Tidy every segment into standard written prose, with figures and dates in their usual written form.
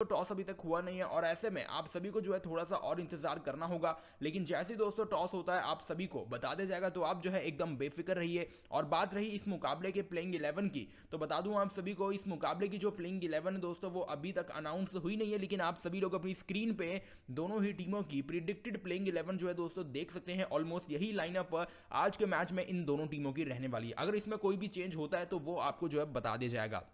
तो टॉस अभी तक हुआ नहीं है और ऐसे में आप सभी को जो है थोड़ा सा और इंतजार करना होगा। लेकिन जैसे ही दोस्तों टॉस होता है आप सभी को बता दिया जाएगा, तो आप जो है एकदम बेफिक्र रहिए। और बात रही इस मुकाबले के प्लेइंग 11 की, तो बता दूं आप सभी को इस मुकाबले की जो प्लेइंग 11 है दोस्तों वो अभी तक अनाउंस हुई नहीं है, लेकिन आप सभी लोग अपनी स्क्रीन पे दोनों ही टीमों की प्रिडिक्टेड प्लेइंग 11 जो है दोस्तों देख सकते हैं। ऑलमोस्ट यही लाइनअप आज के मैच में इन दोनों टीमों की रहने वाली है। अगर इसमें कोई भी चेंज होता है तो वो आपको जो है बता दिया जाएगा।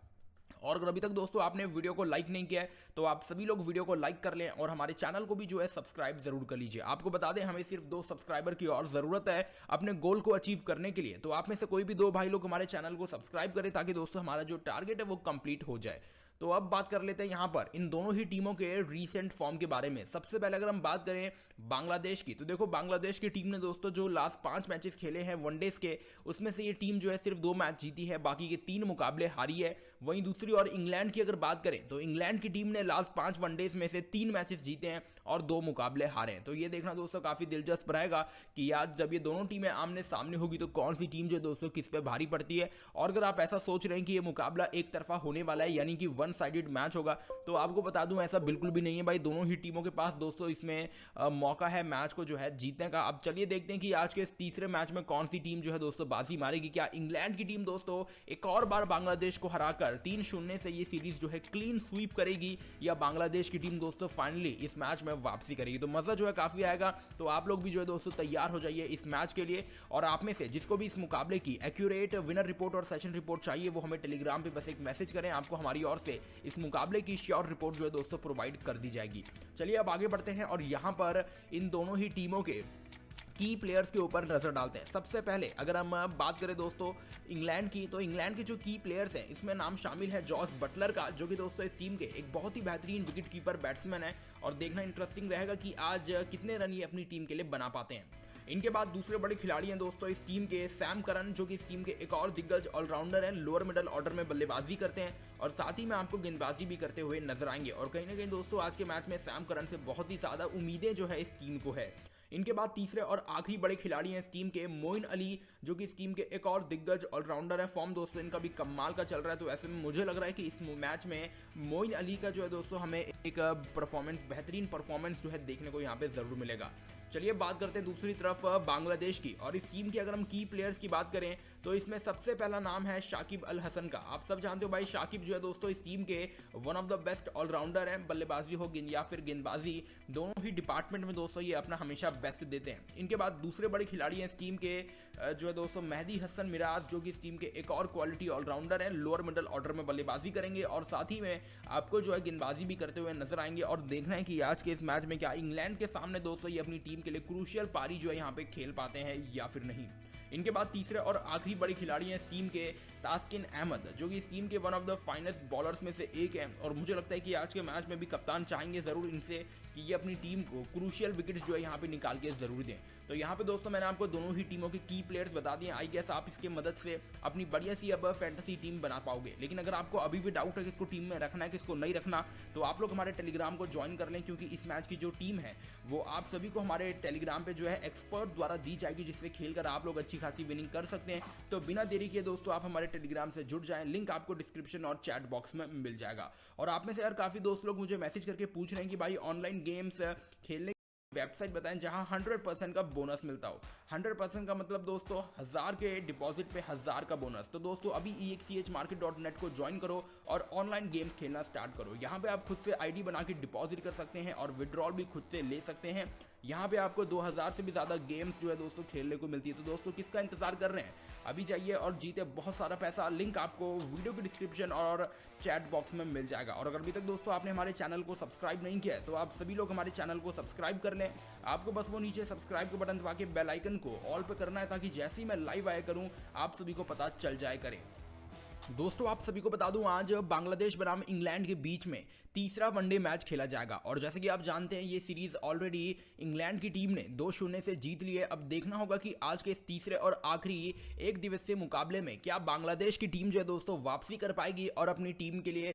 और अगर अभी तक दोस्तों आपने वीडियो को लाइक नहीं किया है तो आप सभी लोग वीडियो को लाइक कर लें और हमारे चैनल को भी जो है सब्सक्राइब जरूर कर लीजिए। आपको बता दें हमें सिर्फ 2 सब्सक्राइबर की और जरूरत है अपने गोल को अचीव करने के लिए। तो आप में से कोई भी 2 भाई लोग हमारे चैनल को सब्सक्राइब करें ताकि दोस्तों हमारा जो टारगेट है वो कंप्लीट हो जाए। तो अब बात कर लेते हैं यहाँ पर इन दोनों ही टीमों के रीसेंट फॉर्म के बारे में। सबसे पहले अगर हम बात करें बांग्लादेश की, तो देखो बांग्लादेश की टीम ने दोस्तों जो लास्ट 5 मैचेस खेले हैं वनडेज के, उसमें से ये टीम जो है सिर्फ 2 मैच जीती है, बाकी के 3 मुकाबले हारी है। वहीं दूसरी और इंग्लैंड की अगर बात करें तो इंग्लैंड की टीम ने लास्ट 5 वनडेज में से 3 मैचेस जीते हैं और 2 मुकाबले हारे हैं। तो ये देखना दोस्तों काफी दिलचस्प रहेगा कि आज जब ये दोनों टीमें आमने सामने होगी तो कौन सी टीम जो दोस्तों किस पे भारी पड़ती है। और अगर आप ऐसा सोच रहे हैं कि ये मुकाबला एक तरफा होने वाला है यानी कि वन साइडेड मैच होगा, तो आपको बता दूं ऐसा बिल्कुल भी नहीं है भाई। दोनों ही टीमों के पास दोस्तों इसमें मौका है मैच को जो है जीतने का। अब चलिए देखते हैं कि आज के इस तीसरे मैच में कौन सी टीम जो है दोस्तों बाजी मारेगी। क्या इंग्लैंड की टीम दोस्तों एक और बार बांग्लादेश को हराकर 3-0 से ये सीरीज जो है क्लीन स्वीप करेगी, या बांग्लादेश की टीम दोस्तों फाइनली इस मैच में वापसी करेगी। तो मजा जो है काफी आएगा। तो आप लोग भी जो है दोस्तों तैयार हो जाइए इस मैच के लिए। और आप में से जिसको भी इस मुकाबले की एक्यूरेट विनर रिपोर्ट और सेशन रिपोर्ट चाहिए वो हमें टेलीग्राम पे बस एक मैसेज करें, आपको हमारी ओर से इस मुकाबले की श्योर रिपोर्ट जो है दोस्तों प्रोवाइड कर दी जाएगी। चलिए अब आगे बढ़ते हैं और यहाँ पर इन दोनों ही टीमों के की प्लेयर्स के ऊपर नजर डालते हैं। सबसे पहले अगर हम बात करें दोस्तों इंग्लैंड की, तो इंग्लैंड के जो की प्लेयर्स हैं इसमें नाम शामिल है जॉस बटलर का, जो कि दोस्तों इस टीम के एक बहुत ही बेहतरीन विकेट कीपर बैट्समैन है। और देखना इंटरेस्टिंग रहेगा कि आज कितने रन ये अपनी टीम के लिए बना पाते हैं। इनके बाद दूसरे बड़े खिलाड़ी हैं दोस्तों इस टीम के सैम करन, जो कि इस टीम के एक और दिग्गज ऑलराउंडर हैं। लोअर मिडल ऑर्डर में बल्लेबाजी करते हैं और साथ ही में आपको गेंदबाजी भी करते हुए नजर आएंगे। और कहीं ना कहीं दोस्तों आज के मैच में सैम करन से बहुत ही ज्यादा उम्मीदें जो है इस टीम को है। इनके बाद तीसरे और आखिरी बड़े खिलाड़ी हैं इस टीम के मोइन अली, जो कि इस टीम के एक और दिग्गज ऑलराउंडर है। फॉर्म दोस्तों इनका भी कमाल का चल रहा है। तो ऐसे में मुझे लग रहा है कि इस मैच में मोइन अली का जो है दोस्तों हमें एक बेहतरीन परफॉर्मेंस जो है देखने को यहाँ पे जरूर मिलेगा। चलिए बात करते हैं दूसरी तरफ बांग्लादेश की, और इस टीम की अगर हम की प्लेयर्स की बात करें तो इसमें सबसे पहला नाम है शाकिब अल हसन का। आप सब जानते हो भाई शाकिब जो है दोस्तों इस टीम के one of the best allrounder हैं। बल्लेबाजी हो या फिर गेंदबाजी, दोनों ही डिपार्टमेंट में दोस्तों ये अपना हमेशा बेस्ट देते हैं। इनके बाद दूसरे बड़े खिलाड़ी हैं इस टीम के जो है दोस्तों मेहदी हसन मिराज, जो कि इस टीम के एक और क्वालिटी ऑलराउंडर हैं। लोअर मिडल ऑर्डर में बल्लेबाजी करेंगे और साथ ही में आपको जो है गेंदबाजी भी करते हुए नजर आएंगे। और देखना है कि आज के इस मैच में क्या इंग्लैंड के सामने दोस्तों ये अपनी टीम के लिए क्रूशियल पारी जो है यहाँ पे खेल पाते हैं या फिर नहीं। इनके बाद तीसरे और आखिरी बड़े खिलाड़ी हैं इस टीम के तास्किन अहमद, जो कि इस टीम के one of the finest bowlers में से एक है। और मुझे लगता है कि आज के मैच में भी कप्तान चाहेंगे जरूर इनसे कि ये अपनी टीम को क्रूशियल विकेट्स जो है यहाँ पे निकाल के जरूर दें। तो यहाँ पे दोस्तों मैंने आपको दोनों ही टीमों के की प्लेयर्स बता दिए। आई गेस आप इसके मदद से अपनी बढ़िया सी अब फैंटेसी टीम बना पाओगे। लेकिन अगर आपको अभी भी डाउट है कि इसको टीम में रखना है किसको नहीं रखना, तो आप लोग हमारे टेलीग्राम को ज्वाइन कर लें, क्योंकि इस मैच की जो टीम है वो आप सभी को हमारे टेलीग्राम पे जो है एक्सपर्ट द्वारा दी जाएगी, जिससे खेलकर आप लोग अच्छी खासी विनिंग कर सकते हैं। तो बिना देरी किए दोस्तों आप हमारे टेलीग्राम से जुड़ जाएं, लिंक आपको डिस्क्रिप्शन और चैट बॉक्स में मिल जाएगा। और आप में से यार काफी दोस्त लोग मुझे मैसेज करके पूछ रहे हैं कि भाई ऑनलाइन गेम्स खेलने वेबसाइट बताएं जहां 100% का बोनस मिलता हो। 100% का मतलब दोस्तों 1000 के डिपॉजिट पे 1000 का बोनस। तो दोस्तों अभी exchmarket.net को ज्वाइन करो और ऑनलाइन गेम्स खेलना स्टार्ट करो। यहाँ पे आप खुद से आईडी बना के डिपॉजिट कर सकते हैं और विड्रॉल भी खुद से ले सकते हैं। यहाँ पे आपको 2000 से भी ज़्यादा गेम्स जो है दोस्तों खेलने को मिलती है। तो दोस्तों किसका इंतजार कर रहे हैं, अभी जाइए और जीते बहुत सारा पैसा। लिंक आपको वीडियो की डिस्क्रिप्शन और चैट बॉक्स में मिल जाएगा। और अगर अभी तक दोस्तों आपने हमारे चैनल को सब्सक्राइब नहीं किया है तो आप सभी लोग हमारे चैनल को सब्सक्राइब कर लें। आपको बस वो नीचे सब्सक्राइब का बटन दबा के बेल आइकन को ऑल पे करना है, ताकि जैसे ही मैं लाइव आया करूं आप सभी को पता चल जाए करे। दोस्तों आप सभी को बता दूं आज बांग्लादेश बनाम इंग्लैंड के बीच में तीसरा वनडे मैच खेला जाएगा। और जैसे कि आप जानते हैं ये सीरीज ऑलरेडी इंग्लैंड की टीम ने 2-0 से जीत ली है। अब देखना होगा कि आज के इस तीसरे और आखिरी एक दिवसीय मुकाबले में क्या बांग्लादेश की टीम जो है दोस्तों वापसी कर पाएगी और अपनी टीम के लिए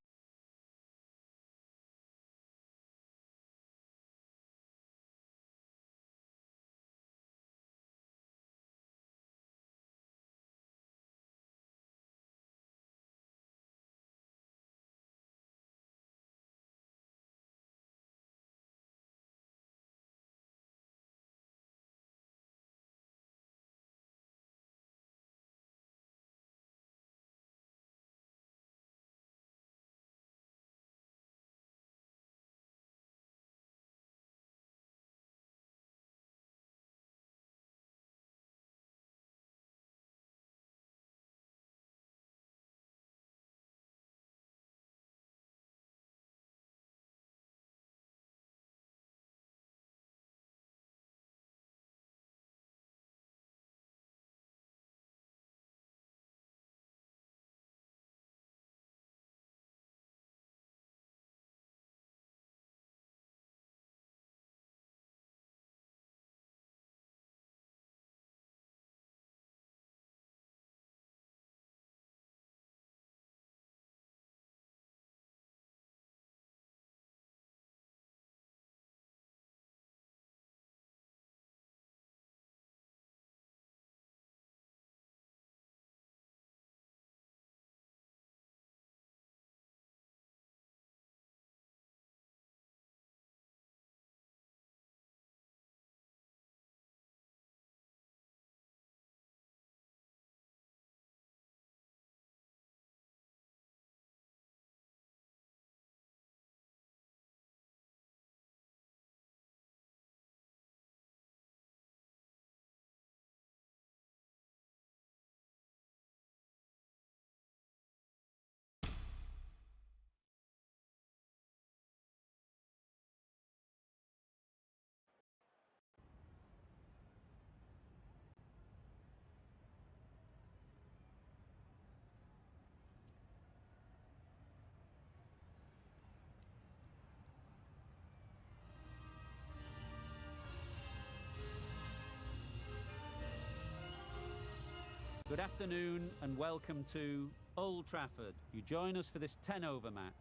Good afternoon and welcome to Old Trafford. You join us for this 10-over match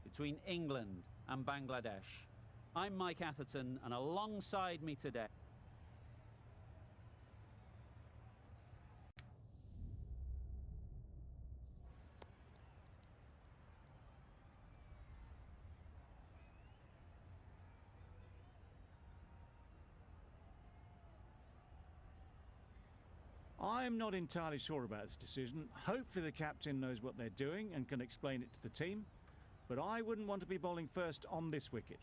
between England and Bangladesh. I'm Mike Atherton, and alongside me today... I'm not entirely sure about this decision. Hopefully the captain knows what they're doing and can explain it to the team, but I wouldn't want to be bowling first on this wicket.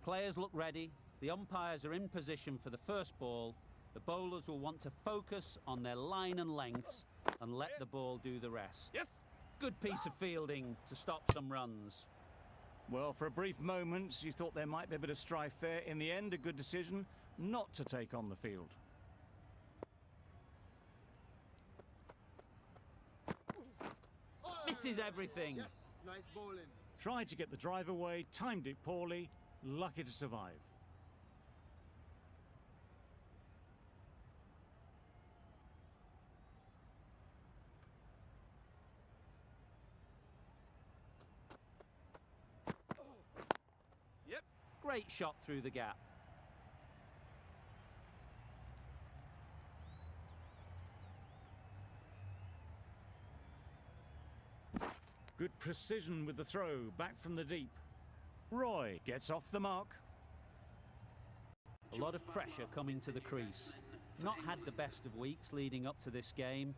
Players look ready, the umpires are in position for the first ball. The bowlers will want to focus on their line and lengths and let the ball do the rest. Yes. Good piece of fielding to stop some runs. Well, for a brief moment, you thought there might be a bit of strife there. In the end, a good decision not to take on the field. Misses everything. Yes, nice bowling. Tried to get the drive away, timed it poorly, lucky to survive. Yep. Great shot through the gap. Good precision with the throw, back from the deep. Roy gets off the mark. A lot of pressure coming to the crease. Not had the best of weeks leading up to this game,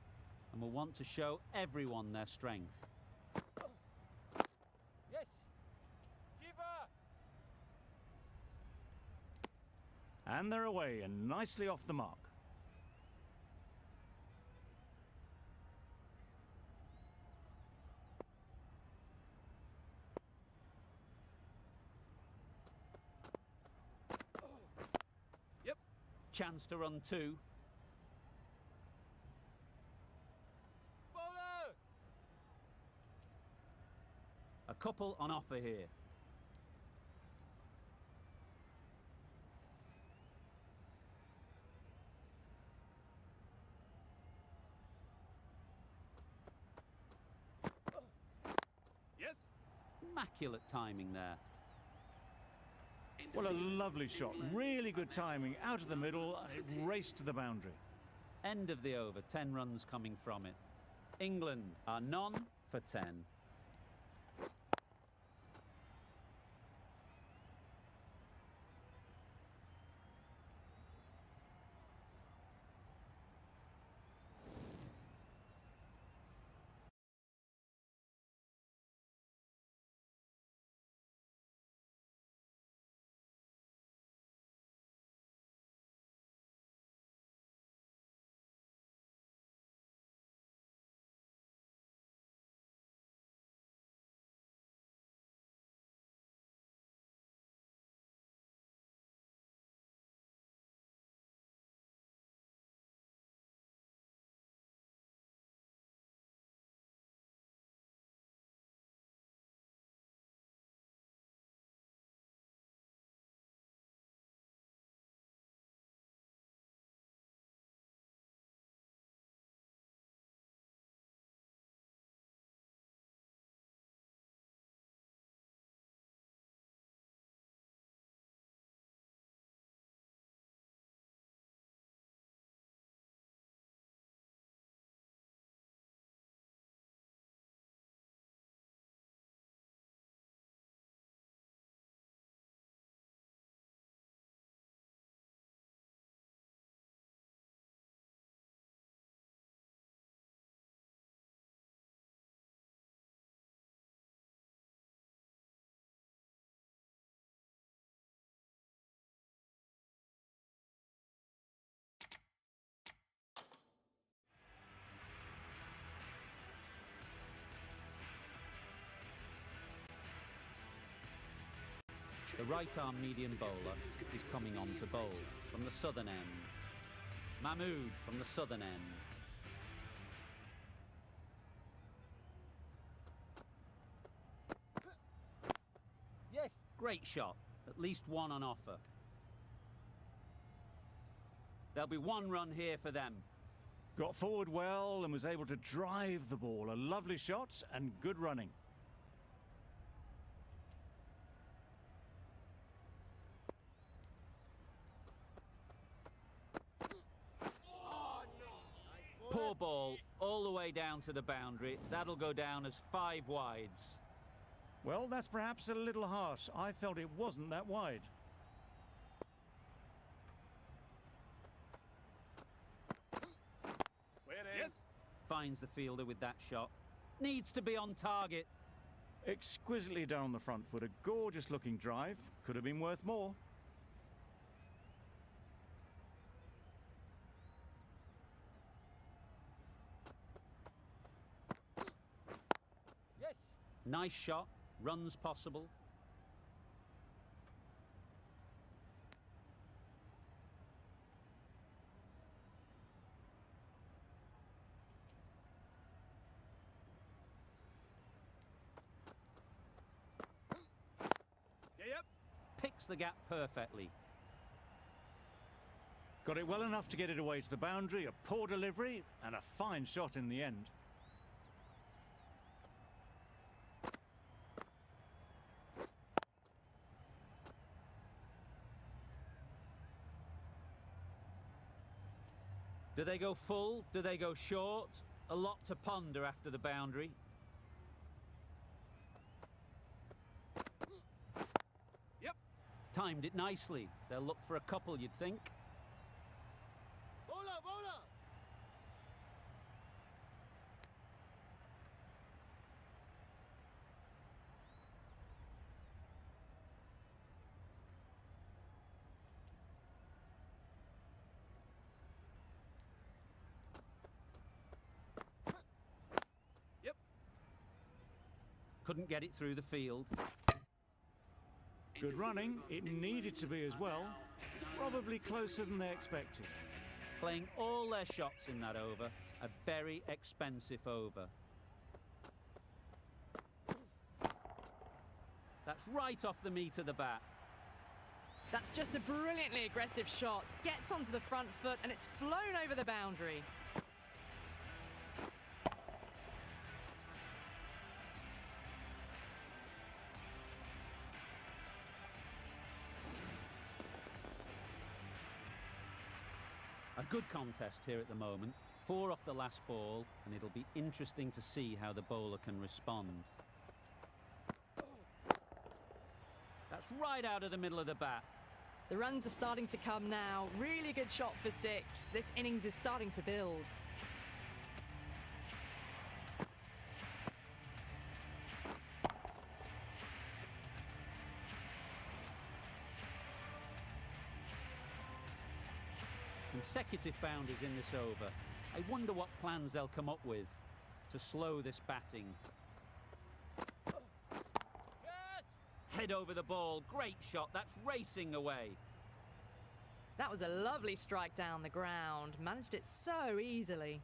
and will want to show everyone their strength. Yes. Keeper. And they're away and nicely off the mark. Yep. Chance to run two. Bowler. A couple on offer here. Yes. Immaculate timing there. Well, a lovely shot. Really good timing. Out of the middle, and it raced to the boundary. End of the over, 10 runs coming from it. England are none for 10. The right-arm medium bowler is coming on to bowl from the southern end. Mahmood from the southern end. Great shot. At least one on offer. There'll be one run here for them. Got forward well and was able to drive the ball. A lovely shot and good running. Poor ball, all the way down to the boundary. That'll go down as 5 wides. Well, that's perhaps a little harsh. I felt it wasn't that wide. Yes. Finds the fielder with that shot. Needs to be on target. Exquisitely down the front foot. A gorgeous looking drive. Could have been worth more. Yes. Nice shot. Runs possible. Yep. Picks the gap perfectly. Got it well enough to get it away to the boundary. A poor delivery and a fine shot in the end. Do they go full? Do they go short? A lot to ponder after the boundary. Yep. Timed it nicely. They'll look for a couple, you'd think. Bowler, bowler. Yep. Couldn't get it through the field. Good running. It needed to be as well. Probably closer than they expected. Playing all their shots in that over. A very expensive over. That's right off the meat of the bat. That's just a brilliantly aggressive shot. Gets onto the front foot and it's flown over the boundary. A good contest here at the moment. 4 off the last ball, and it'll be interesting to see how the bowler can respond. That's right out of the middle of the bat. The runs are starting to come now. Really good shot for 6. This innings is starting to build. Consecutive boundaries in this over. I wonder what plans they'll come up with to slow this batting. Catch. Head over the ball. Great shot. That's racing away. That was a lovely strike down the ground. Managed it so easily.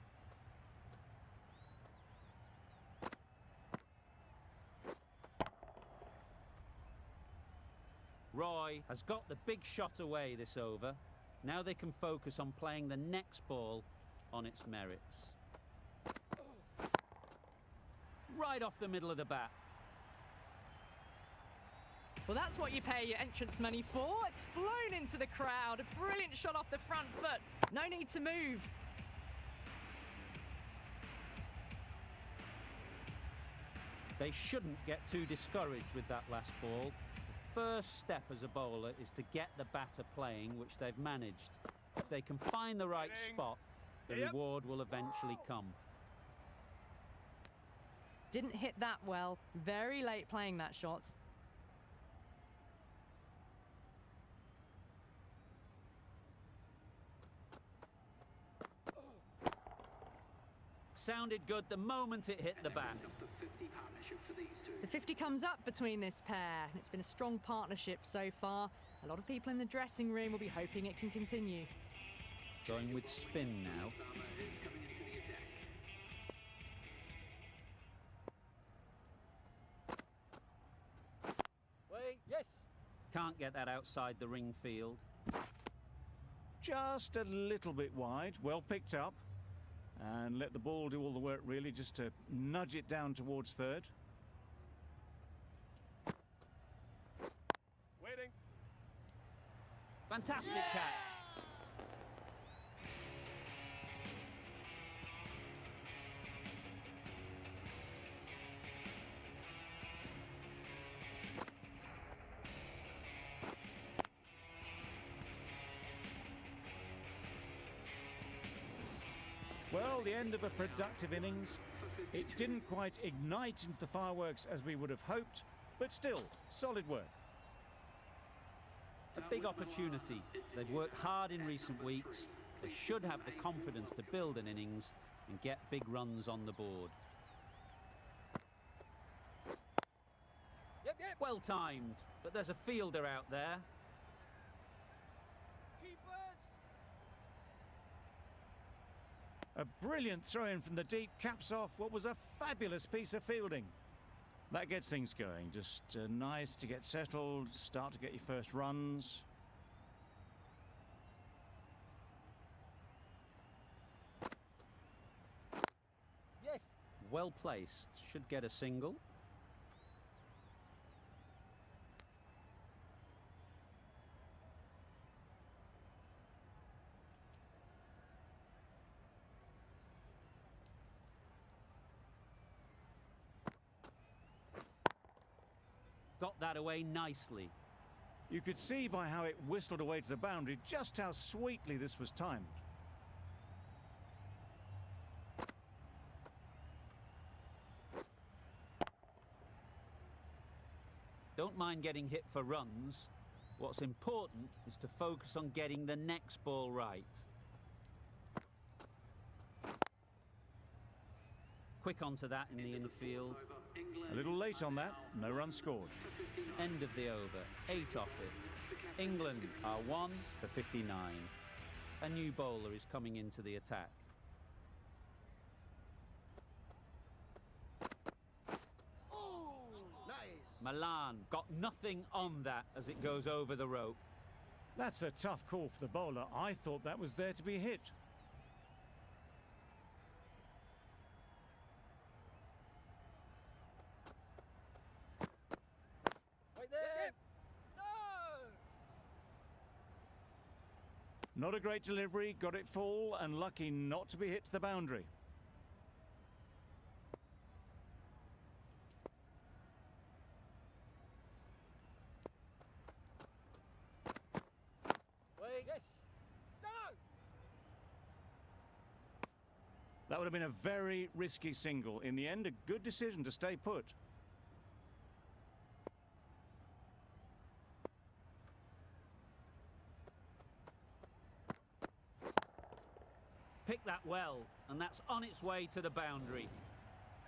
Roy has got the big shot away this over. Now they can focus on playing the next ball on its merits. Right off the middle of the bat. Well, that's what you pay your entrance money for. It's flown into the crowd. A brilliant shot off the front foot. No need to move. They shouldn't get too discouraged with that last ball. The first step as a bowler is to get the batter playing, which they've managed. If they can find the right spot, the Yep. reward will eventually come. Didn't hit that well. Very late playing that shot. Sounded good the moment it hit the bat. The 50 comes up between this pair. It's been a strong partnership so far. A lot of people in the dressing room will be hoping it can continue. Going with spin now. Way. Yes. Can't get that outside the ring field. Just a little bit wide, well picked up. And let the ball do all the work really, just to nudge it down towards third. Waiting. Fantastic catch. Well, the end of a productive innings. It didn't quite ignite into the fireworks as we would have hoped, but still, solid work. A big opportunity. They've worked hard in recent weeks. They should have the confidence to build an innings and get big runs on the board. Yep, yep. Well timed, but there's a fielder out there. Keepers. A brilliant throw-in from the deep caps off what was a fabulous piece of fielding. That gets things going. Just nice to get settled, start to get your first runs. Yes. Well placed, should get a single. Got that away nicely. You could see by how it whistled away to the boundary just how sweetly this was timed. Don't mind getting hit for runs. What's important is to focus on getting the next ball right. Quick onto that in the infield. A little late on that, no run scored. End of the over, 8 off it. England are 1 for 59. A new bowler is coming into the attack. Oh, nice. Milan got nothing on that as it goes over the rope. That's a tough call for the bowler. I thought that was there to be hit. Wait there. No. Not a great delivery, got it full and lucky not to be hit to the boundary. Wait. Yes. No. That would have been a very risky single. In the end, a good decision to stay put. Pick that well, and that's on its way to the boundary.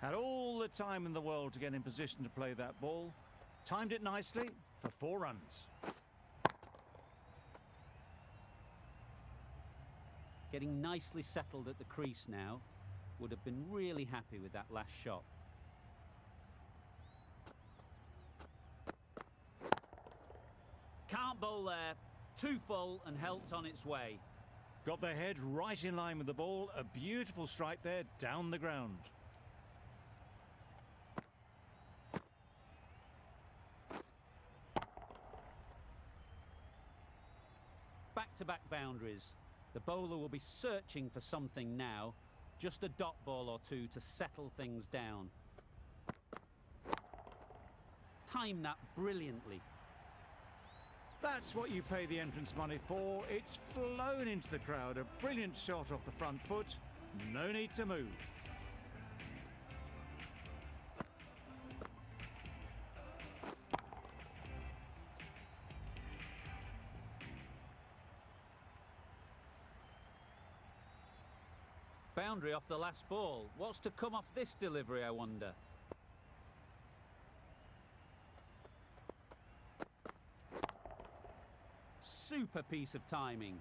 Had all the time in the world to get in position to play that ball. Timed it nicely for 4 runs. Getting nicely settled at the crease now. Would have been really happy with that last shot. Can't bowl there. Too full and helped on its way. Got their head right in line with the ball. A beautiful strike there down the ground. Back-to-back boundaries. The bowler will be searching for something now. Just a dot ball or two to settle things down. Time that brilliantly. That's what you pay the entrance money for. It's flown into the crowd. A brilliant shot off the front foot. No need to move. Boundary off the last ball. What's to come off this delivery, I wonder? Super piece of timing.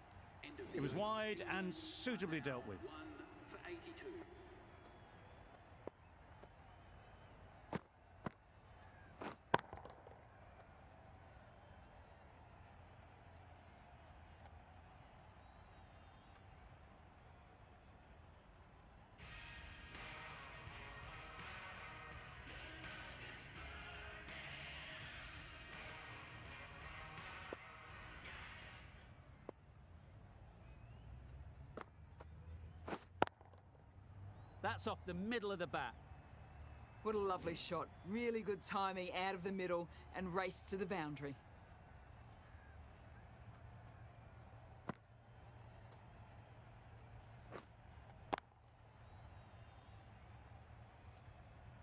It was wide and suitably dealt with. That's off the middle of the bat. What a lovely shot. Really good timing out of the middle and race to the boundary.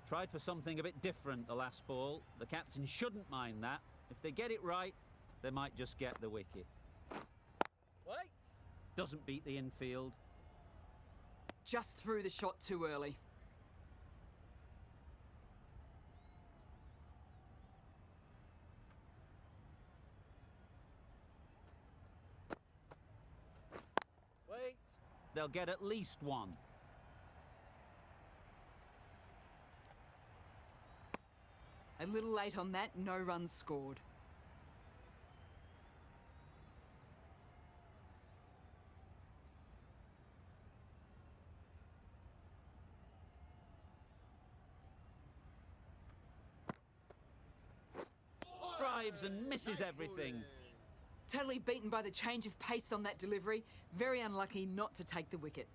Tried for something a bit different the last ball. The captain shouldn't mind that. If they get it right, they might just get the wicket. Wait. Doesn't beat the infield. Just threw the shot too early. Wait. They'll get at least one. A little late on that, no runs scored. Drives and misses everything. Totally beaten by the change of pace on that delivery. Very unlucky not to take the wicket.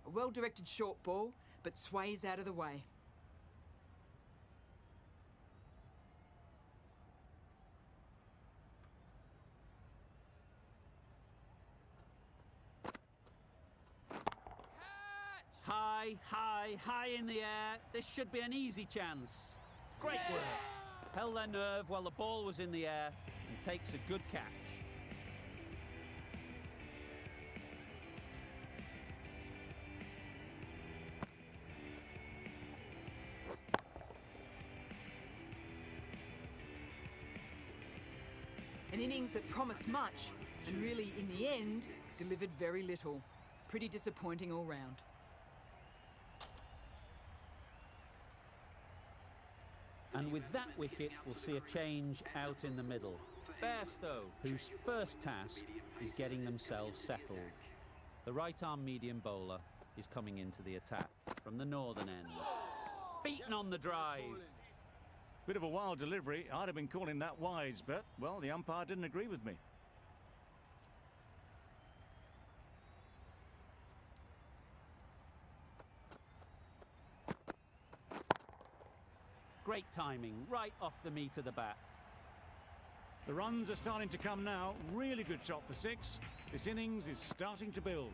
A well-directed short ball, but sways out of the way. High, high, high in the air. This should be an easy chance. Great work. Held their nerve while the ball was in the air and takes a good catch. An innings that promised much and really, in the end, delivered very little. Pretty disappointing all round. And with that wicket, we'll see a change out in the middle. Bairstow, whose first task is getting themselves settled. The right-arm medium bowler is coming into the attack from the northern end. Beaten on the drive. Bit of a wild delivery. I'd have been calling that wise, but, well, the umpire didn't agree with me. Great timing, right off the meat of the bat. The runs are starting to come now. Really good shot for 6. This innings is starting to build.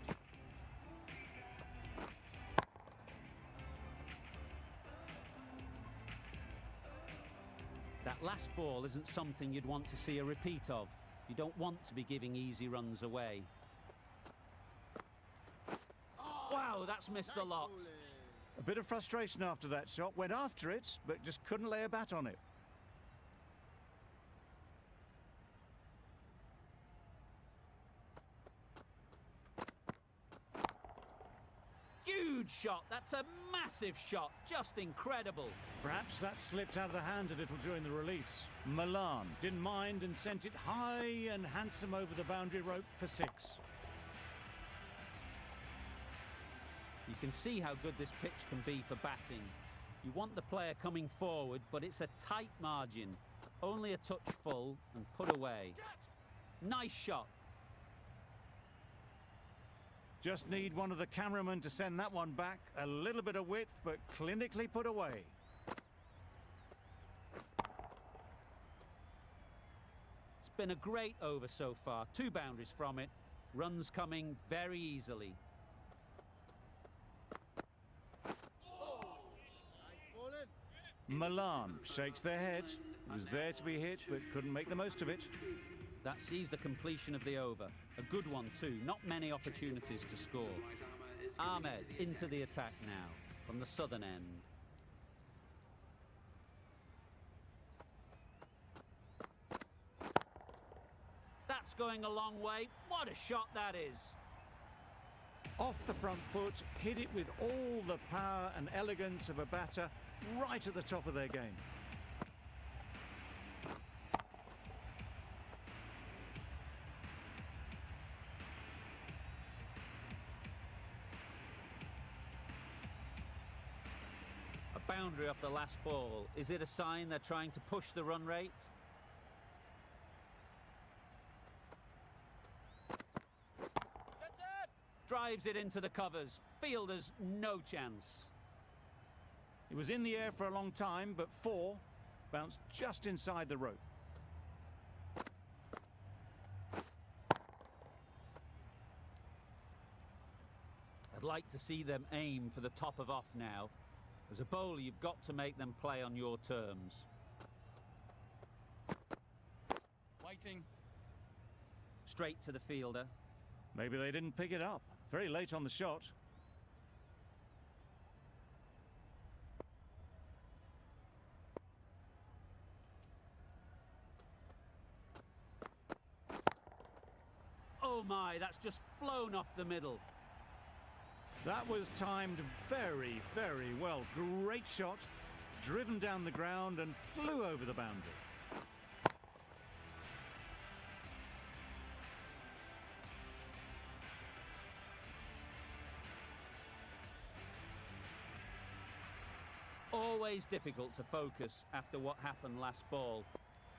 That last ball isn't something you'd want to see a repeat of. You don't want to be giving easy runs away. Wow, that's missed the lot. A bit of frustration after that shot. Went after it, but just couldn't lay a bat on it. Huge shot. That's a massive shot. Just incredible. Perhaps that slipped out of the hand a little during the release. Milan didn't mind and sent it high and handsome over the boundary rope for 6. You can see how good this pitch can be for batting. You want the player coming forward, but it's a tight margin. Only a touch full and put away. Nice shot. Just need one of the cameramen to send that one back. A little bit of width, but clinically put away. It's been a great over so far. 2 boundaries from it. Runs coming very easily. Milan shakes their head. It was there to be hit, but couldn't make the most of it. That sees the completion of the over. A good one too. Not many opportunities to score. Ahmed into the attack now from the southern end. That's going a long way. What a shot that is. Off the front foot, hit it with all the power and elegance of a batter, right at the top of their game. A boundary off the last ball. Is it a sign they're trying to push the run rate? Drives it into the covers. Fielder's no chance. It was in the air for a long time, but 4 bounced just inside the rope. I'd like to see them aim for the top of off now. As a bowler, you've got to make them play on your terms. Waiting. Straight to the fielder. Maybe they didn't pick it up. Very late on the shot. Oh my, that's just flown off the middle. That was timed very, very well. Great shot, driven down the ground and flew over the boundary. Always difficult to focus after what happened last ball,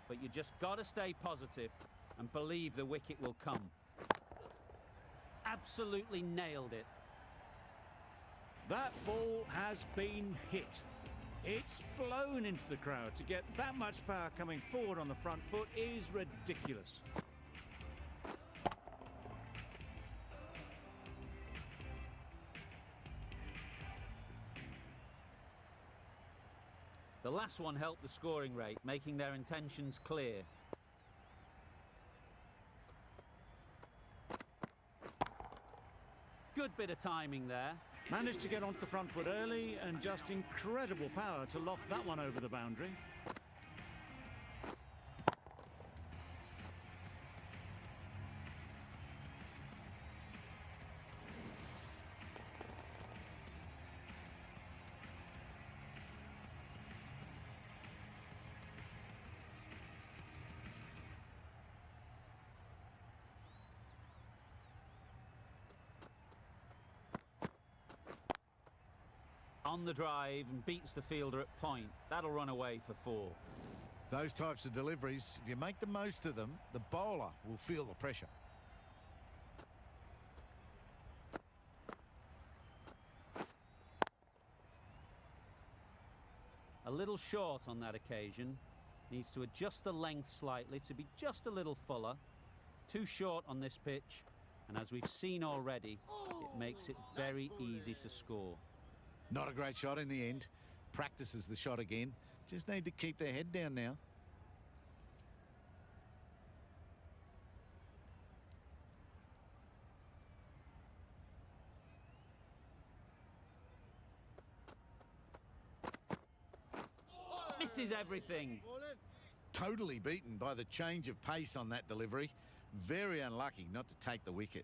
but you just got to stay positive and believe the wicket will come. Absolutely nailed it. That ball has been hit. It's flown into the crowd. To get that much power coming forward on the front foot is ridiculous. The last one helped the scoring rate, making their intentions clear. Good bit of timing there. Managed to get onto the front foot early and just incredible power to loft that one over the boundary. On the drive and beats the fielder at point. That'll run away for 4. Those types of deliveries, if you make the most of them, the bowler will feel the pressure. A little short on that occasion. Needs to adjust the length slightly to be just a little fuller. Too short on this pitch, and as we've seen already, it makes it very easy to score. Not a great shot in the end. Practices the shot again. Just need to keep their head down now. Misses everything. Totally beaten by the change of pace on that delivery. Very unlucky not to take the wicket.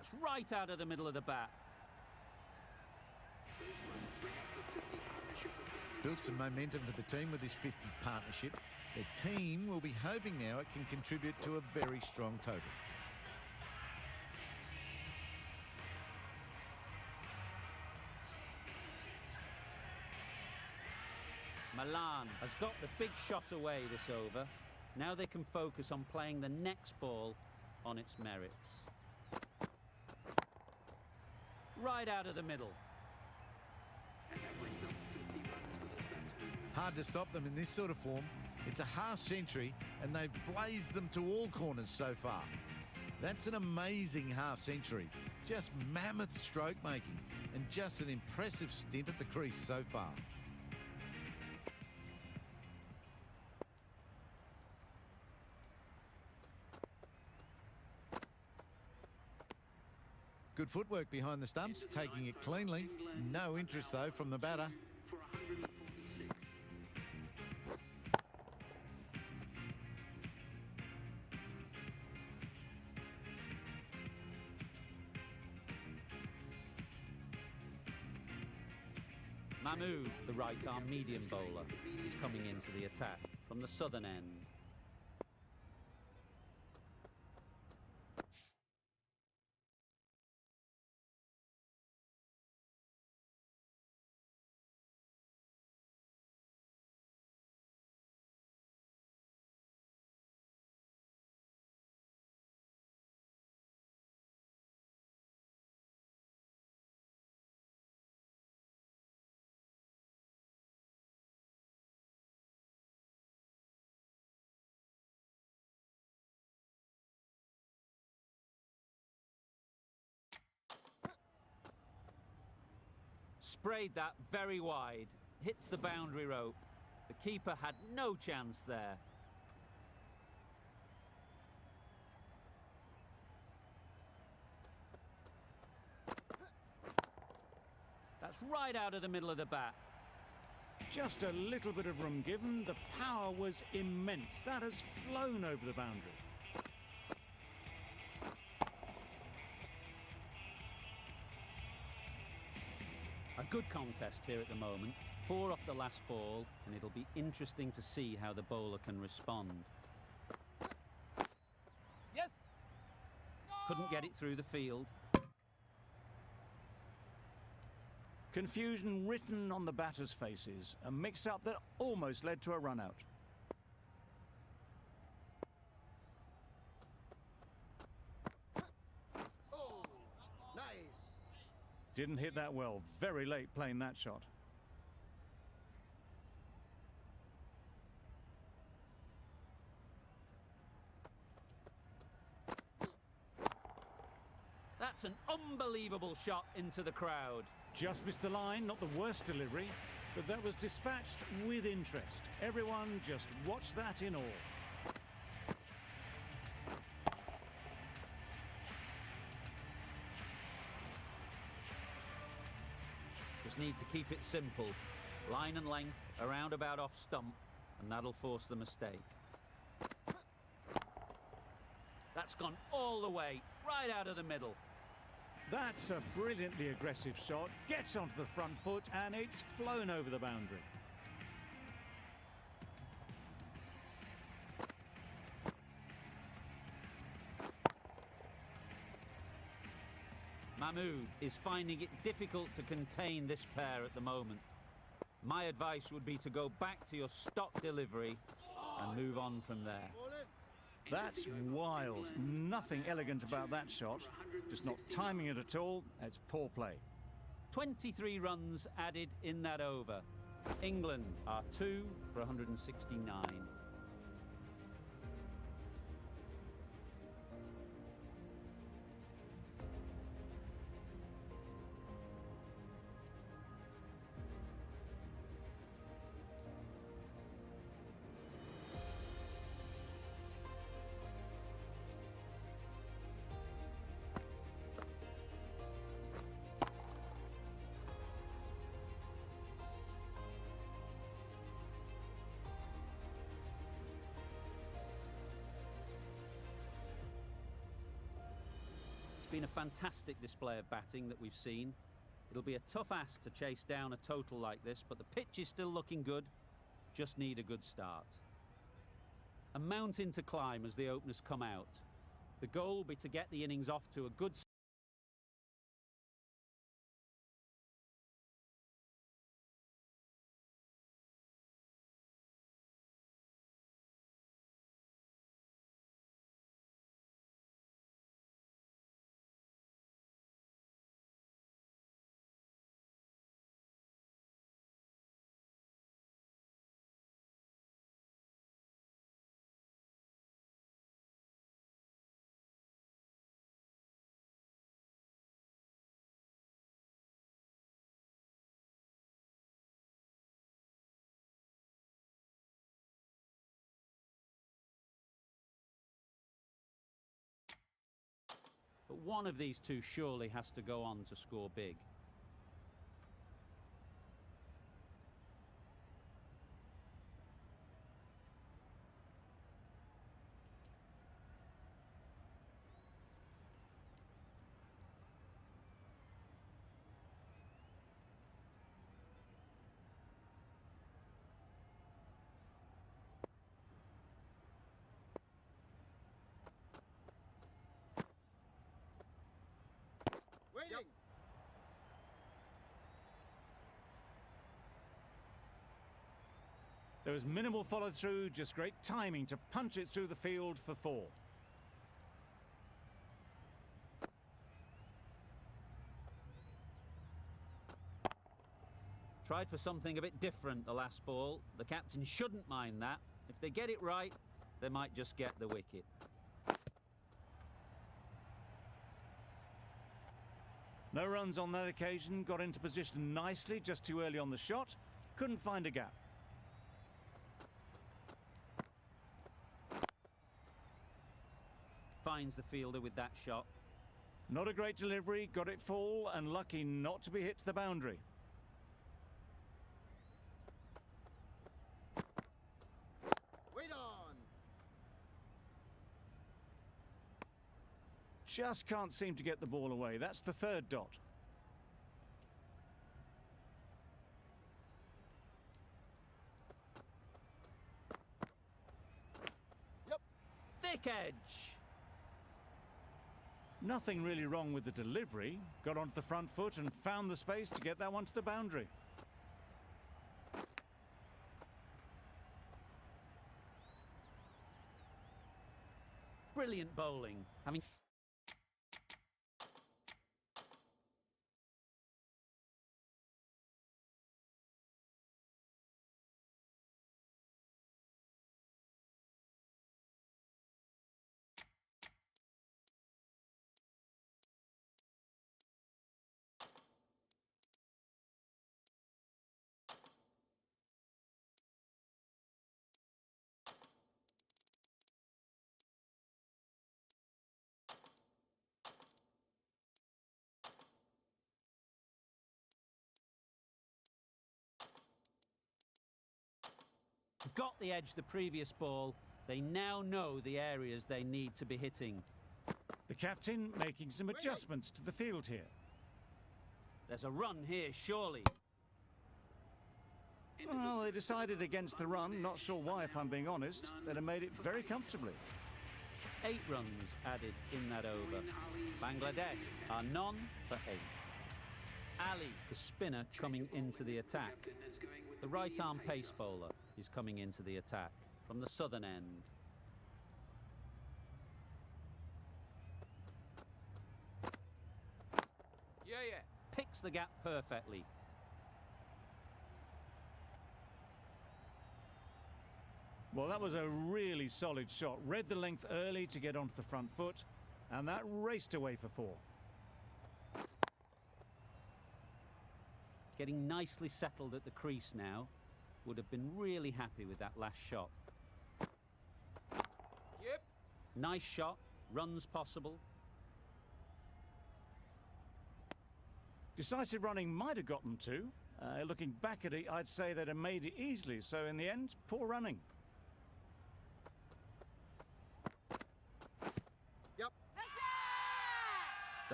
That's right out of the middle of the bat. Built some momentum for the team with this 50 partnership. The team will be hoping now it can contribute to a very strong total. Milan has got the big shot away this over. Now they can focus on playing the next ball on its merits. Right out of the middle. Hard to stop them in this sort of form. It's a half century and they've blazed them to all corners so far. That's an amazing half century. Just mammoth stroke making and just an impressive stint at the crease so far. Good footwork behind the stumps, taking it cleanly. No interest though from the batter. Mahmood, the right-arm medium bowler, is coming into the attack from the southern end. Sprayed that very wide, hits the boundary rope. The keeper had no chance there. That's right out of the middle of the bat. Just a little bit of room given. The power was immense. That has flown over the boundary. A good contest here at the moment. 4 off the last ball, and it'll be interesting to see how the bowler can respond. Yes. Couldn't get it through the field. Confusion written on the batters' faces. A mix-up that almost led to a run-out. Didn't hit that well. Very late playing that shot. That's an unbelievable shot into the crowd. Just missed the line, not the worst delivery, but that was dispatched with interest. Everyone just watched that in awe. Just need to keep it simple. Line and length, around about off stump, and that'll force the mistake. That's gone all the way, right out of the middle. That's a brilliantly aggressive shot. Gets onto the front foot, and it's flown over the boundary. Mahmood is finding it difficult to contain this pair at the moment. My advice would be to go back to your stock delivery and move on from there. That's wild. Nothing elegant about that shot. Just not timing it at all. It's poor play. 23 runs added in that over. England are 2 for 169. been a fantastic display of batting that we've seen. It'll be a tough ask to chase down a total like this, but the pitch is still looking good. Just need a good start. A mountain to climb as the openers come out. The goal will be to get the innings off to a good start. But one of these two surely has to go on to score big. Waiting. There was minimal follow-through, just great timing to punch it through the field for 4. Tried for something a bit different the last ball. The captain shouldn't mind that. If they get it right, they might just get the wicket. No runs on that occasion, got into position nicely, just too early on the shot. Couldn't find a gap. Finds the fielder with that shot. Not a great delivery, got it full and lucky not to be hit to the boundary. Wait on. Just can't seem to get the ball away. That's the 3rd dot. Yep. Thick edge. Nothing really wrong with the delivery. Got onto the front foot and found the space to get that one to the boundary. Brilliant bowling. Got the edge the previous ball. They now know the areas they need to be hitting. The captain making some adjustments to the field here. There's a run here, surely. Well, they decided against the run. Not sure why, if I'm being honest. They'd have made it very comfortably. 8 runs added in that over. Bangladesh are none for 8. Ali, the spinner, coming into the attack. The right-arm pace bowler is coming into the attack from the southern end. Yeah. Picks the gap perfectly. Well, that was a really solid shot. Read the length early to get onto the front foot, and that raced away for 4. Getting nicely settled at the crease now. Would have been really happy with that last shot. Yep. Nice shot. Runs possible. Decisive running might have got them to. Looking back at it, I'd say they'd have made it easily. So in the end, poor running. Yep.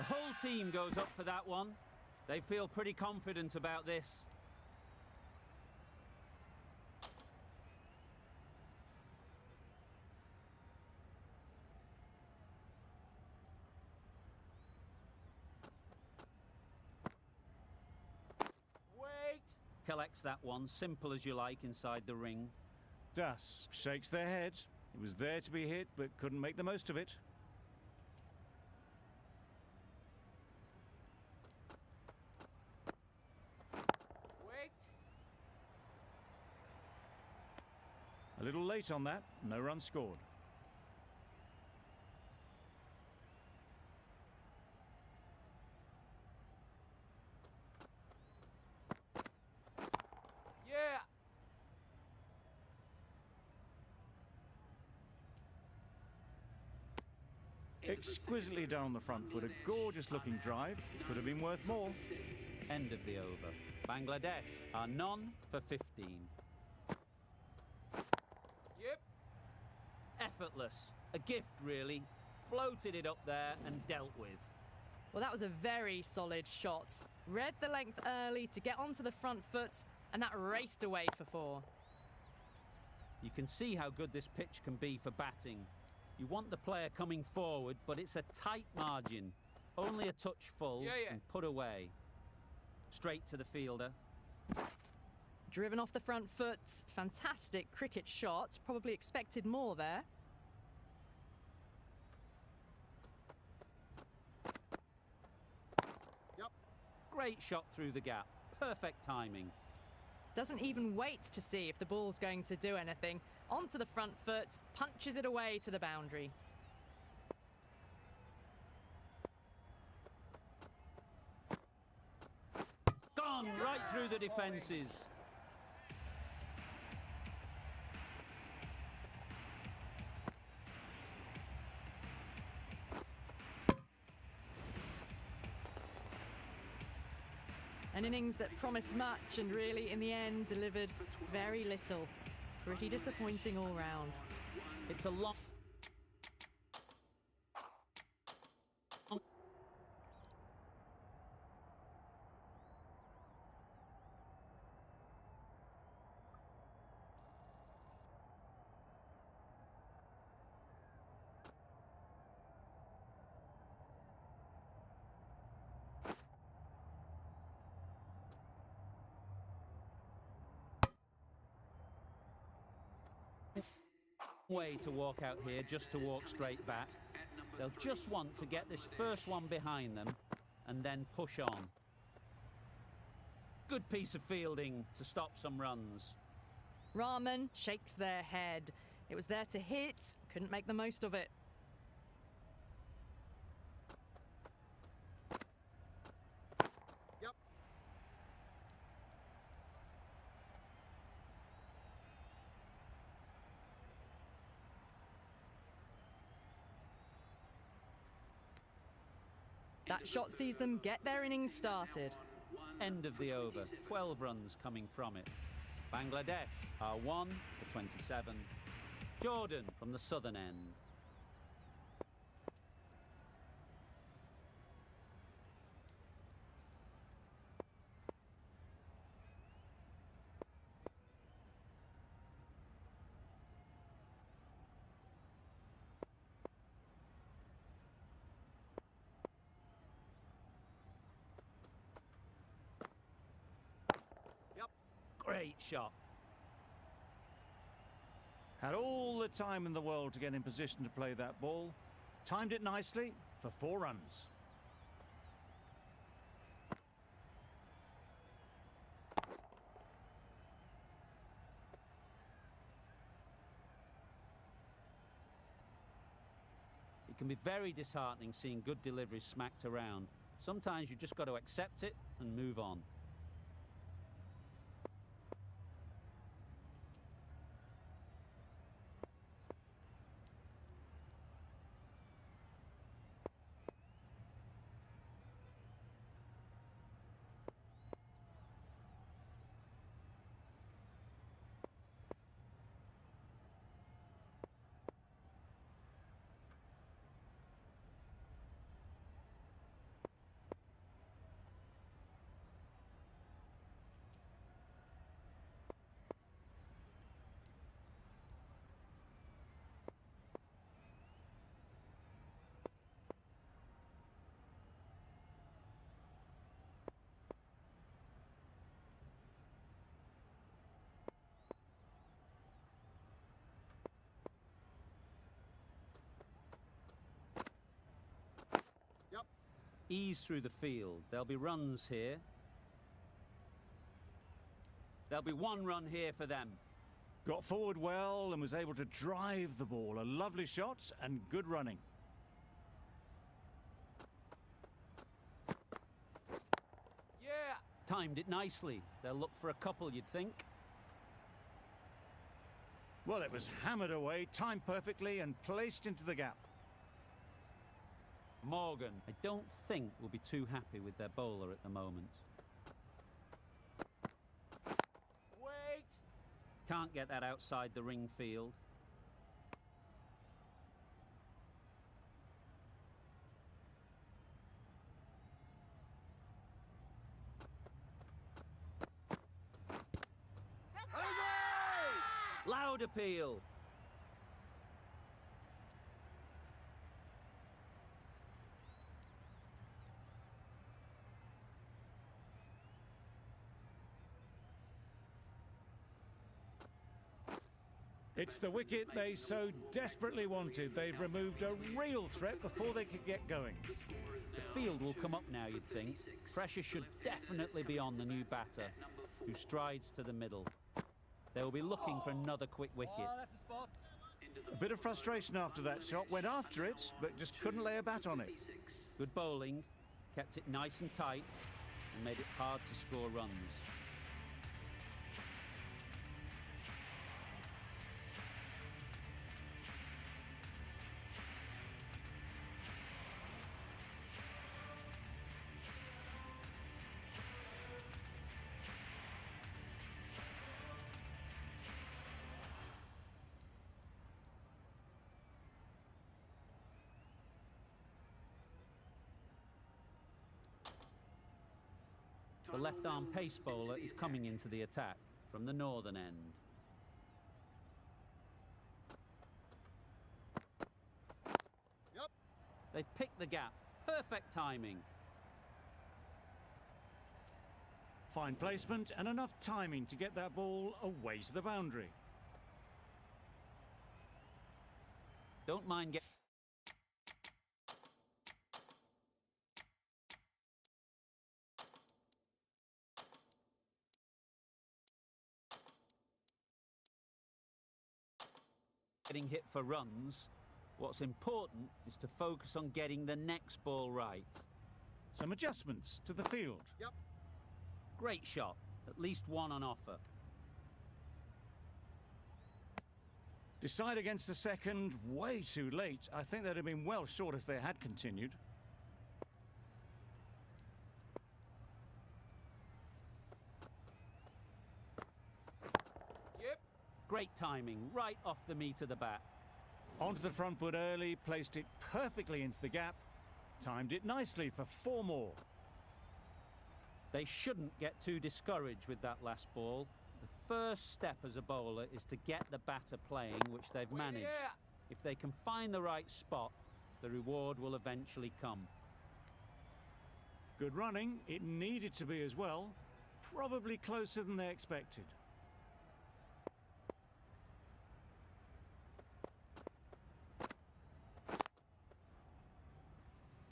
The whole team goes up for that one. They feel pretty confident about this. Wait! Collects that one, simple as you like, inside the ring. Das shakes their head. It was there to be hit, but couldn't make the most of it. Wait! A little late on that, no run scored. Yeah! Exquisitely done on the front foot, a gorgeous looking drive. Could have been worth more. End of the over. Bangladesh are none for 15. Yep! Effortless. A gift, really. Floated it up there and dealt with. Well, that was a very solid shot. Read the length early to get onto the front foot, and that raced away for 4. You can see how good this pitch can be for batting. You want the player coming forward, but it's a tight margin. Only a touch full and put away. Straight to the fielder. Driven off the front foot. Fantastic cricket shot. Probably expected more there. Great shot through the gap. Perfect timing. Doesn't even wait to see if the ball's going to do anything. Onto the front foot, punches it away to the boundary. Gone right through the defences. An innings that promised much and really, in the end, delivered very little. Pretty disappointing all round. It's a long... way to walk out here, just to walk straight back. They'll just want to get this first one behind them and then push on. Good piece of fielding to stop some runs. Rahman shakes their head. It was there to hit, couldn't make the most of it. Yep. That shot sees them get their innings started. End of the over. 12 runs coming from it. Bangladesh are 1 for 27. Jordan from the southern end. Great shot. Had all the time in the world to get in position to play that ball. Timed it nicely for 4 runs. It can be very disheartening seeing good deliveries smacked around. Sometimes you've just got to accept it and move on. Ease through the field. There'll be runs here. There'll be one run here for them. Got forward well and was able to drive the ball. A lovely shot and good running. Yeah. Timed it nicely. They'll look for a couple, you'd think. Well, it was hammered away, timed perfectly and placed into the gap. Morgan, I don't think will be too happy with their bowler at the moment. Wait. Can't get that outside the ring field. Loud appeal. It's the wicket they so desperately wanted. They've removed a real threat before they could get going. The field will come up now, you'd think. Pressure should definitely be on the new batter, who strides to the middle. They will be looking for another quick wicket. That's a spot. A bit of frustration after that shot. Went after it, but just couldn't lay a bat on it. Good bowling, kept it nice and tight, and made it hard to score runs. The left-arm pace bowler is coming into the attack from the northern end. Yep. They've picked the gap. Perfect timing. Fine placement and enough timing to get that ball away to the boundary. Don't mind getting hit for runs. What's important is to focus on getting the next ball right. Some adjustments to the field. Yep. Great shot. At least one on offer. Decide against the second way too late. I think they'd have been well short if they had continued. Yep. Great timing, right off the meat of the bat. Onto the front foot early, placed it perfectly into the gap, timed it nicely for 4 more. They shouldn't get too discouraged with that last ball. The first step as a bowler is to get the batter playing, which they've managed. Yeah. If they can find the right spot, the reward will eventually come. Good running, it needed to be as well. Probably closer than they expected.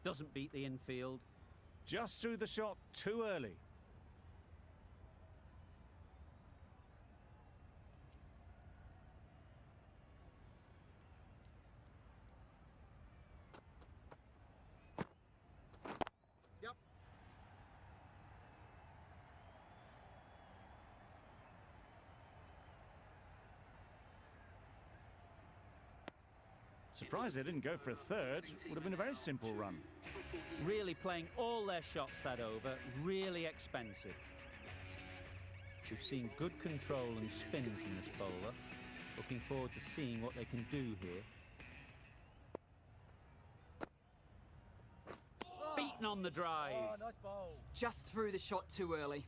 Doesn't beat the infield. Just threw the shot too early. Yep. Surprised they didn't go for a third. Would have been a very simple run. Really playing all their shots that over. Really expensive. We've seen good control and spin from this bowler. Looking forward to seeing what they can do here. Beaten on the drive. Oh, nice bowl. Just threw the shot too early.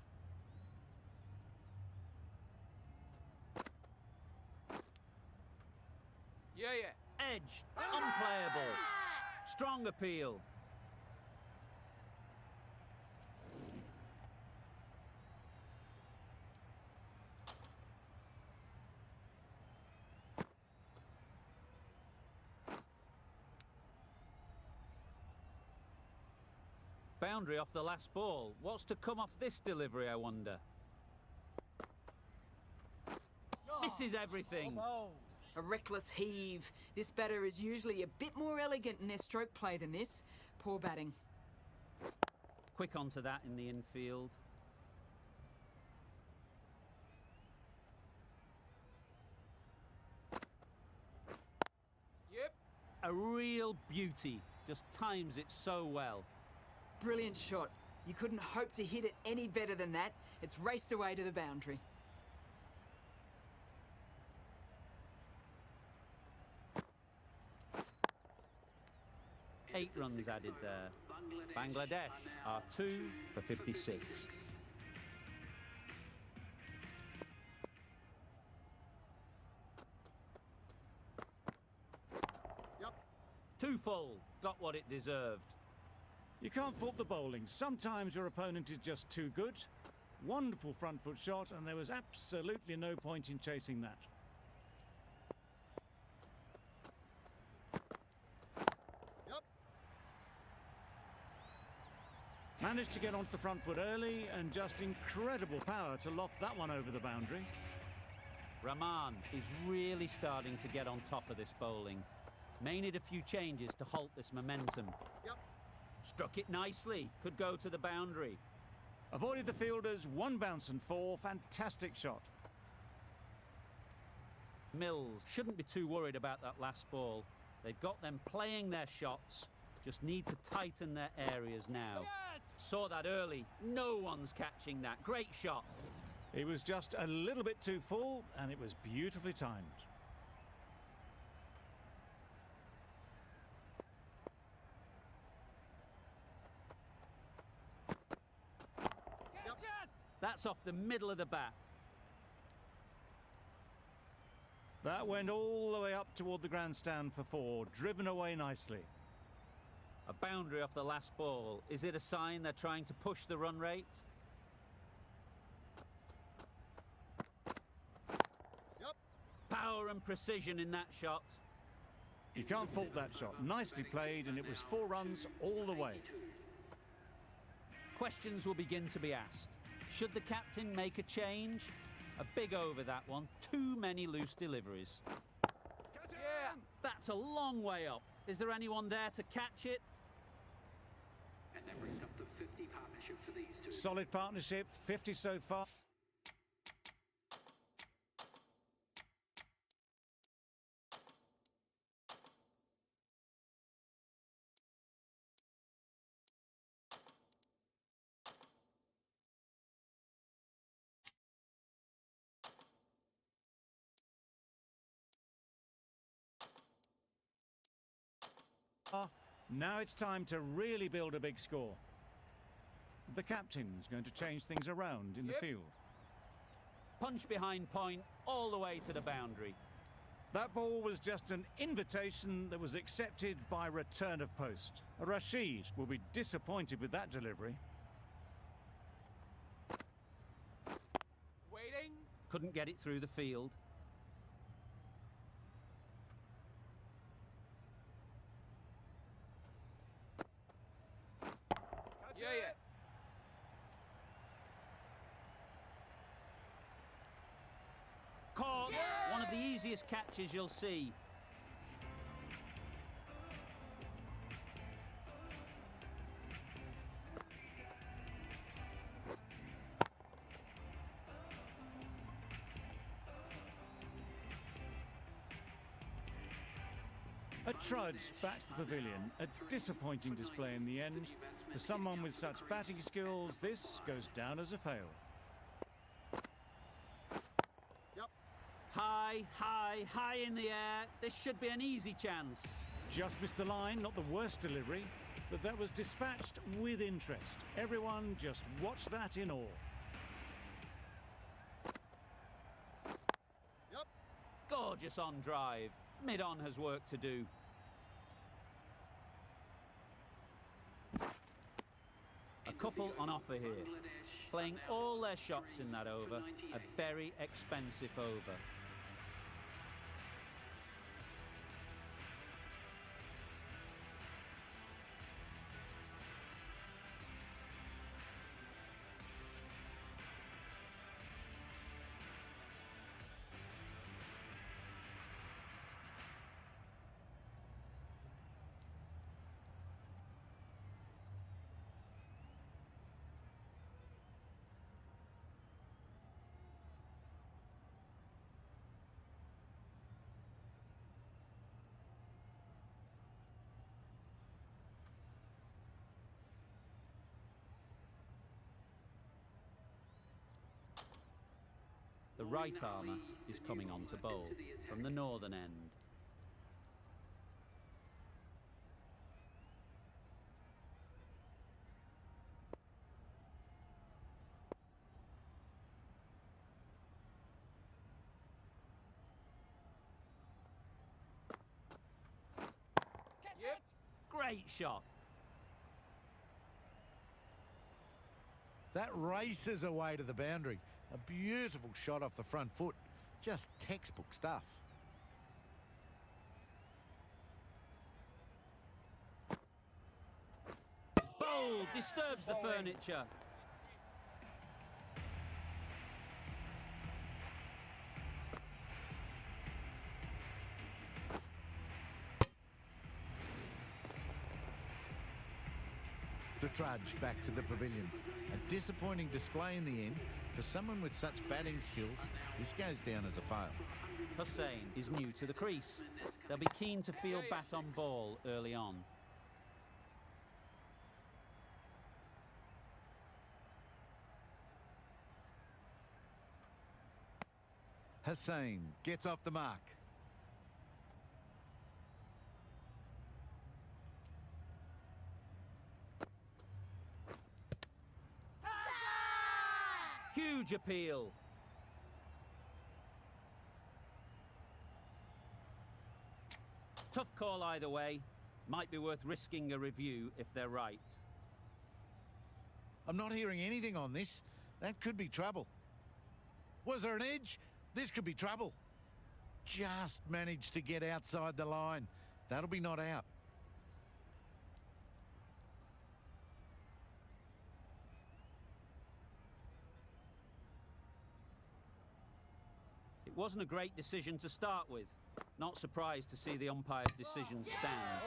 Yeah, yeah. Edged. Unplayable. Strong appeal. Boundary off the last ball. What's to come off this delivery, I wonder? Misses everything. Oh. A reckless heave. This batter is usually a bit more elegant in their stroke play than this. Poor batting. Quick onto that in the infield. Yep. A real beauty. Just times it so well. Brilliant shot. You couldn't hope to hit it any better than that. It's raced away to the boundary. Eight runs added there. Bangladesh are 2 for 56. Yep. Too full. Got what it deserved. You can't fault the bowling. Sometimes your opponent is just too good. Wonderful front foot shot, and there was absolutely no point in chasing that. Yep. Managed to get onto the front foot early, and just incredible power to loft that one over the boundary. Rahman is really starting to get on top of this bowling. May need a few changes to halt this momentum. Yep. Struck it nicely. Could go to the boundary. Avoided the fielders, 1 bounce and 4. Fantastic shot. Mills shouldn't be too worried about that last ball. They've got them playing their shots. Just need to tighten their areas now. Saw that early. No one's catching that. Great shot. It was just a little bit too full, and it was beautifully timed. That's off the middle of the bat. That went all the way up toward the grandstand for 4, driven away nicely. A boundary off the last ball. Is it a sign they're trying to push the run rate? Yep. Power and precision in that shot. You can't fault that shot. Nicely played, and it was 4 runs all the way. Questions will begin to be asked. Should the captain make a change? A big over that one. Too many loose deliveries. Yeah. That's a long way up. Is there anyone there to catch it? And that brings up the 50 partnership for these two. Solid partnership, 50 so far. Now it's time to really build a big score. The captain's going to change things around in the field. Punch behind point, all the way to the boundary. That ball was just an invitation that was accepted by return of post. Rashid will be disappointed with that delivery. Waiting. Couldn't get it through the field. Yeah. Caught. One of the easiest catches you'll see. A trudge back to the pavilion, a disappointing display in the end. For someone with such batting skills, this goes down as a fail. High, high, high in the air. This should be an easy chance. Just missed the line, not the worst delivery, but that was dispatched with interest. Everyone just watched that in awe. Gorgeous on drive. Mid-on has work to do. A couple on offer here. Playing all their shots in that over. A very expensive over. The right armour is coming on to bowl from the northern end. Yep. Great shot. That races away to the boundary. A beautiful shot off the front foot. Just textbook stuff. Bold, disturbs the furniture. The trudge back to the pavilion. A disappointing display in the end. For someone with such batting skills, this goes down as a fail. Hussain is new to the crease. They'll be keen to field bat on ball early on. Hussain gets off the mark. Huge appeal. Tough call either way. Might be worth risking a review if they're right. I'm not hearing anything on this. That could be trouble. Was there an edge? This could be trouble. Just managed to get outside the line. That'll be not out. It wasn't a great decision to start with. Not surprised to see the umpire's decision stand.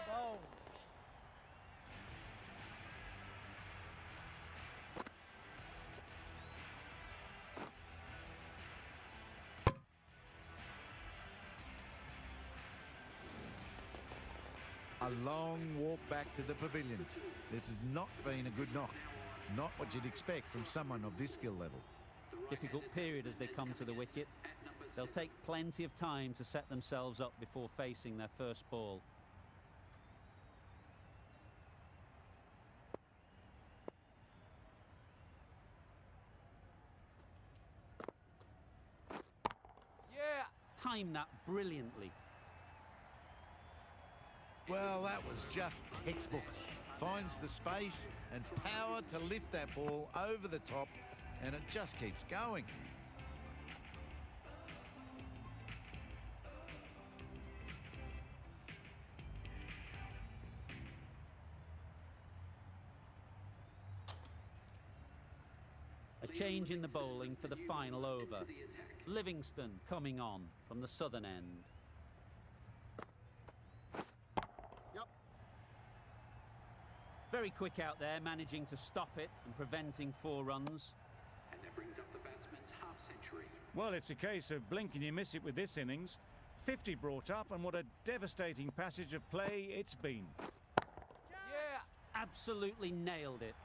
A long walk back to the pavilion. This has not been a good knock. Not what you'd expect from someone of this skill level. Difficult period as they come to the wicket. They'll take plenty of time to set themselves up before facing their first ball. Yeah. Time that brilliantly. Well, that was just textbook. Finds the space and power to lift that ball over the top, and it just keeps going. A change in the bowling for the final over. Livingston coming on from the southern end. Yep. Very quick out there, managing to stop it and preventing 4 runs. And that brings up the batsman's half century. Well, it's a case of blink and you miss it with this innings. 50 brought up, and what a devastating passage of play it's been. Yeah. Absolutely nailed it.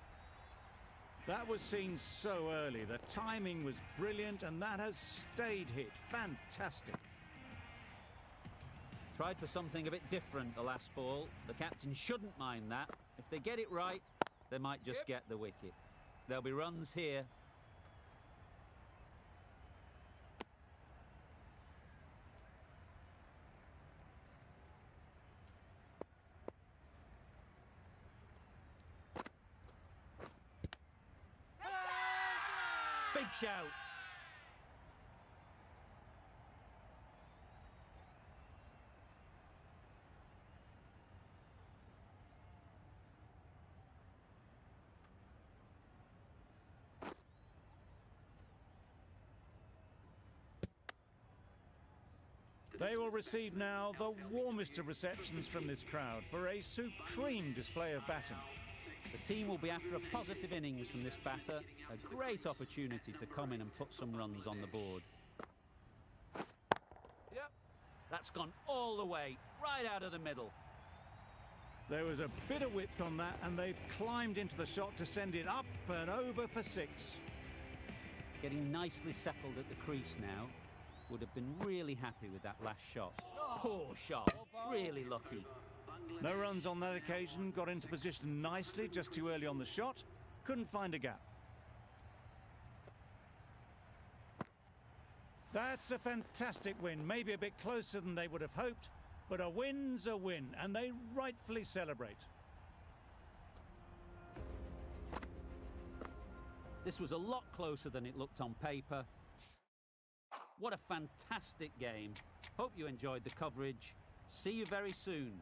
That was seen so early. The timing was brilliant, and that has stayed hit. Fantastic. Tried for something a bit different the last ball. The captain shouldn't mind that. If they get it right, they might just get the wicket. There'll be runs here. Big shout. They will receive now the warmest of receptions from this crowd for a supreme display of batting. The team will be after a positive innings from this batter. A great opportunity to come in and put some runs on the board. Yep. That's gone all the way, right out of the middle. There was a bit of width on that, and they've climbed into the shot to send it up and over for 6. Getting nicely settled at the crease now. Would have been really happy with that last shot. Poor shot. Really lucky. No runs on that occasion, got into position nicely just too early on the shot. Couldn't find a gap. That's a fantastic win, maybe a bit closer than they would have hoped, but a win's a win, and they rightfully celebrate. This was a lot closer than it looked on paper. What a fantastic game. Hope you enjoyed the coverage. See you very soon.